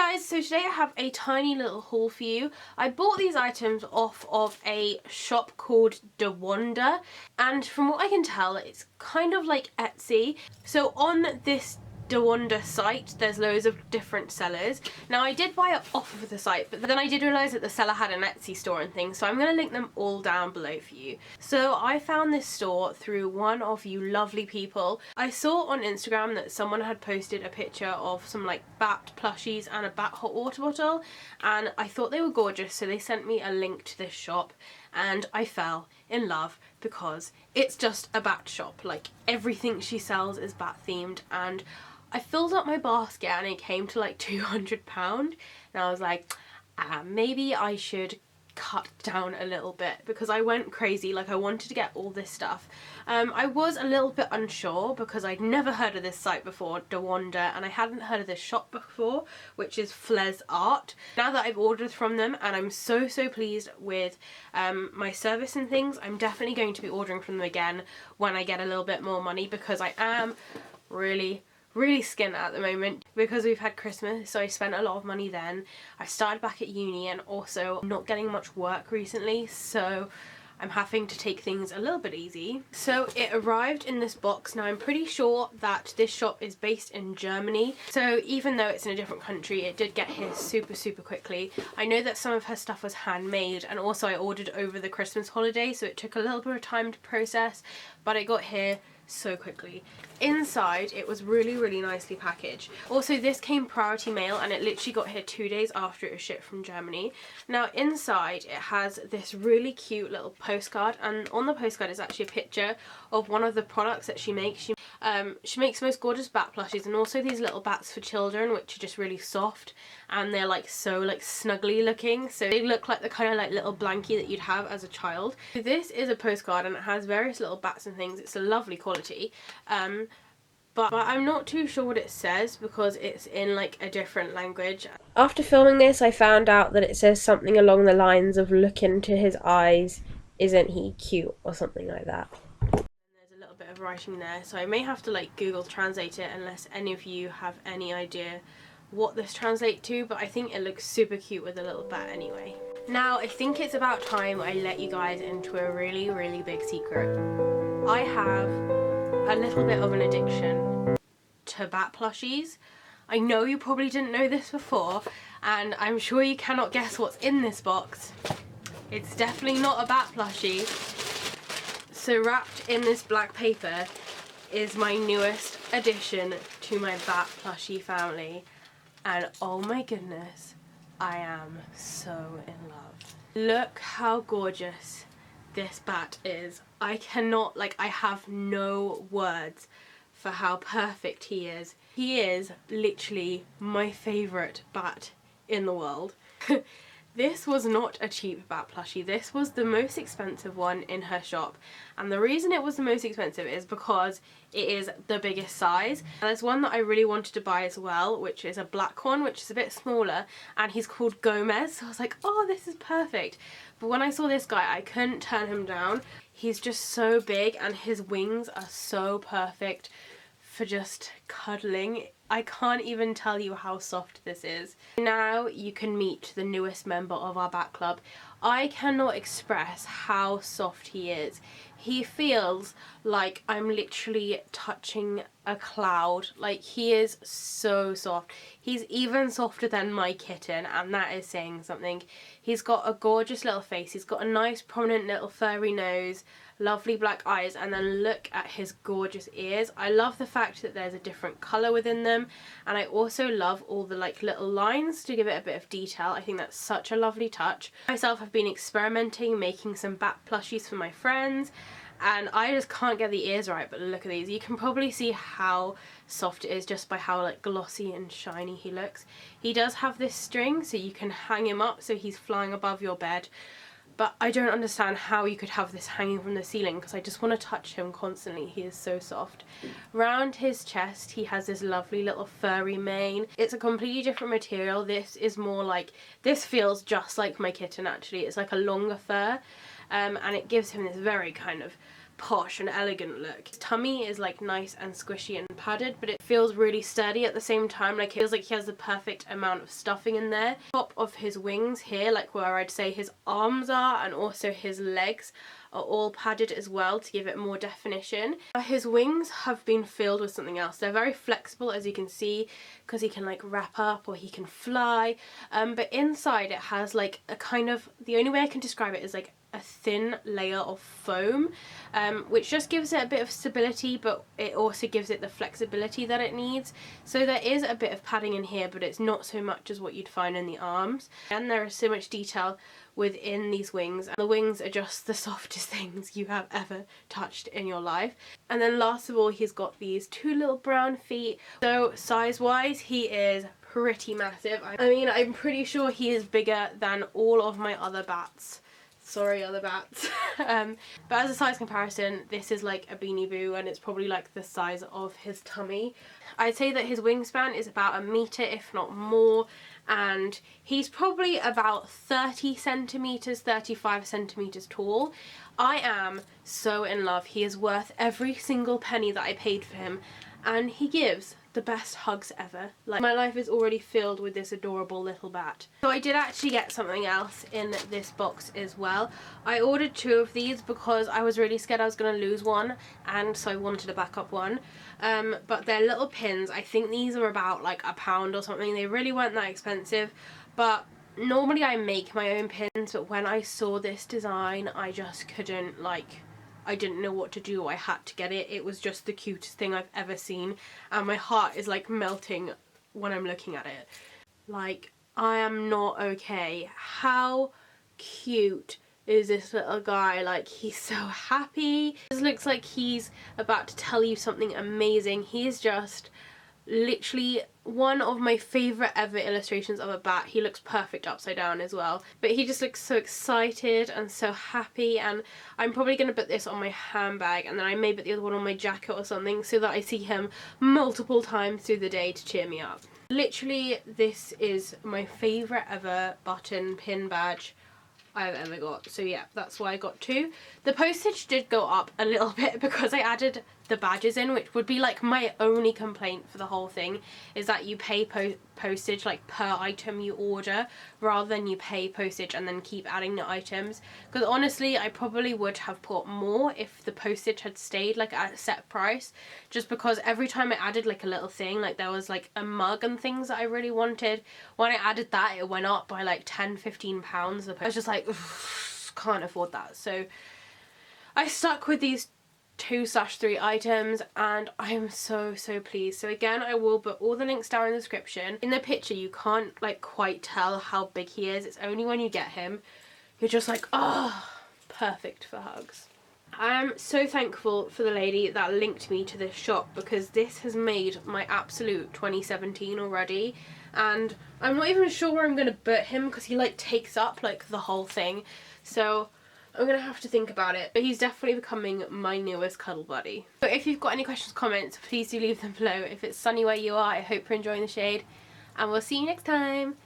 guys, so today I have a tiny little haul for you. I bought these items off of a shop called DeWanda, and from what I can tell it's kind of like Etsy. So on this DeWanda site there's loads of different sellers. Now I did buy it off of the site, but then I did realise that the seller had an Etsy store and things, so I'm going to link them all down below for you. So I found this store through one of you lovely people. I saw on Instagram that someone had posted a picture of some like bat plushies and a bat hot water bottle, and I thought they were gorgeous, so they sent me a link to this shop and I fell in love because it's just a bat shop. Like everything she sells is bat themed, and I filled up my basket and it came to like £200, and I was like, maybe I should cut down a little bit because I went crazy. Like I wanted to get all this stuff. I was a little bit unsure because I'd never heard of this site before, DeWanda, and I hadn't heard of this shop before, which is FLEZ Art. Now that I've ordered from them and I'm so pleased with my service and things, I'm definitely going to be ordering from them again when I get a little bit more money, because I am really skint at the moment because we've had Christmas, so I spent a lot of money then. I started back at uni and also not getting much work recently, so I'm having to take things a little bit easy. So it arrived in this box. Now I'm pretty sure that this shop is based in Germany, so even though it's in a different country, it did get here super quickly. I know that some of her stuff was handmade, and also I ordered over the Christmas holiday, so it took a little bit of time to process, but it got here so quickly. Inside it was really nicely packaged. Also this came priority mail and it literally got here 2 days after it was shipped from Germany. Now inside it has this really cute little postcard, and on the postcard is actually a picture of one of the products that she makes. She makes the most gorgeous bat plushies, and also these little bats for children, which are just really soft and they're like so like snuggly looking, so they look like the kind of like little blankie that you'd have as a child. So this is a postcard and it has various little bats and things. It's a lovely quality, but I'm not too sure what it says because it's in like a different language. After filming this I found out that it says something along the lines of "look into his eyes, isn't he cute," or something like that. There's a little bit of writing there, so I may have to like Google translate it unless any of you have any idea what this translates to, but I think it looks super cute with a little bat anyway. Now I think it's about time I let you guys into a really big secret. I have a little bit of an addiction to bat plushies. I know you probably didn't know this before, and I'm sure you cannot guess what's in this box. It's definitely not a bat plushie. So wrapped in this black paper is my newest addition to my bat plushie family, and oh my goodness, I am so in love. Look how gorgeous this bat is. I cannot, like, I have no words for how perfect he is. He is literally my favourite bat in the world. This was not a cheap bat plushie. This was the most expensive one in her shop, and the reason it was the most expensive is because it is the biggest size. And there's one that I really wanted to buy as well, which is a black one, which is a bit smaller, and he's called Gomez, so I was like, oh, this is perfect. But when I saw this guy, I couldn't turn him down. He's just so big and his wings are so perfect for just cuddling. I can't even tell you how soft this is. Now you can meet the newest member of our bat club. I cannot express how soft he is. He feels like I'm literally touching a cloud. Like, he is so soft. He's even softer than my kitten, and that is saying something. He's got a gorgeous little face. He's got a nice prominent little furry nose, lovely black eyes, and then look at his gorgeous ears. I love the fact that there's a different colour within them, and I also love all the like little lines to give it a bit of detail. I think that's such a lovely touch. I myself have been experimenting, making some bat plushies for my friends, and I just can't get the ears right, but look at these. You can probably see how soft it is just by how like glossy and shiny he looks. He does have this string so you can hang him up so he's flying above your bed, but I don't understand how you could have this hanging from the ceiling because I just want to touch him constantly. He is so soft. Round his chest he has this lovely little furry mane. It's a completely different material. This is more like, this feels just like my kitten actually. It's like a longer fur, and it gives him this very kind of posh and elegant look. His tummy is like nice and squishy and padded, but it feels really sturdy at the same time. Like it feels like he has the perfect amount of stuffing in there. Top of his wings here, like where I'd say his arms are, and also his legs are all padded as well to give it more definition. His wings have been filled with something else. They're very flexible, as you can see, because he can like wrap up or he can fly, but inside it has like a kind of, the only way I can describe it is like a thin layer of foam, which just gives it a bit of stability, but it also gives it the flexibility that it needs. So there is a bit of padding in here, but it's not so much as what you'd find in the arms. And there is so much detail within these wings, and the wings are just the softest things you have ever touched in your life. And then last of all, he's got these two little brown feet. So size wise, he is pretty massive. I mean, I'm pretty sure he is bigger than all of my other bats. Sorry, other bats. But as a size comparison, this is like a Beanie Boo, and it's probably like the size of his tummy. I'd say that his wingspan is about 1 meter, if not more, and he's probably about 30 centimeters, 35 centimeters tall. I am so in love. He is worth every single penny that I paid for him, and he gives the best hugs ever. Like, my life is already filled with this adorable little bat. So I did actually get something else in this box as well. I ordered 2 of these because I was really scared I was going to lose one, and so I wanted a backup one. But they're little pins. I think these are about like £1 or something. They really weren't that expensive, but normally I make my own pins, but when I saw this design, I just couldn't, like, I didn't know what to do. I had to get it. It was just the cutest thing I've ever seen, and my heart is like melting when I'm looking at it. Like, I am not okay. How cute is this little guy? Like, he's so happy. This looks like he's about to tell you something amazing. He is just literally one of my favourite ever illustrations of a bat. He looks perfect upside down as well, but he just looks so excited and so happy, and I'm probably going to put this on my handbag, and then I may put the other one on my jacket or something, so that I see him multiple times through the day to cheer me up. Literally, this is my favourite ever button pin badge I've ever got. So yeah, that's why I got 2. The postage did go up a little bit because I added the badges in, which would be like my only complaint for the whole thing, is that you pay postage like per item you order, rather than you pay postage and then keep adding the items. Because honestly, I probably would have put more if the postage had stayed like at a set price, just because every time I added like a little thing, like there was like a mug and things that I really wanted, when I added that it went up by like £10-15. I was just like, can't afford that. So I stuck with these 2/3 items, and I'm so pleased. So again, I will put all the links down in the description. In the picture you can't like quite tell how big he is. It's only when you get him you're just like, oh, perfect for hugs. I am so thankful for the lady that linked me to this shop, because this has made my absolute 2017 already, and I'm not even sure where I'm going to put him because he like takes up like the whole thing, so I'm going to have to think about it. But he's definitely becoming my newest cuddle buddy. So if you've got any questions, comments, please do leave them below. If it's sunny where you are, I hope you're enjoying the shade, and we'll see you next time.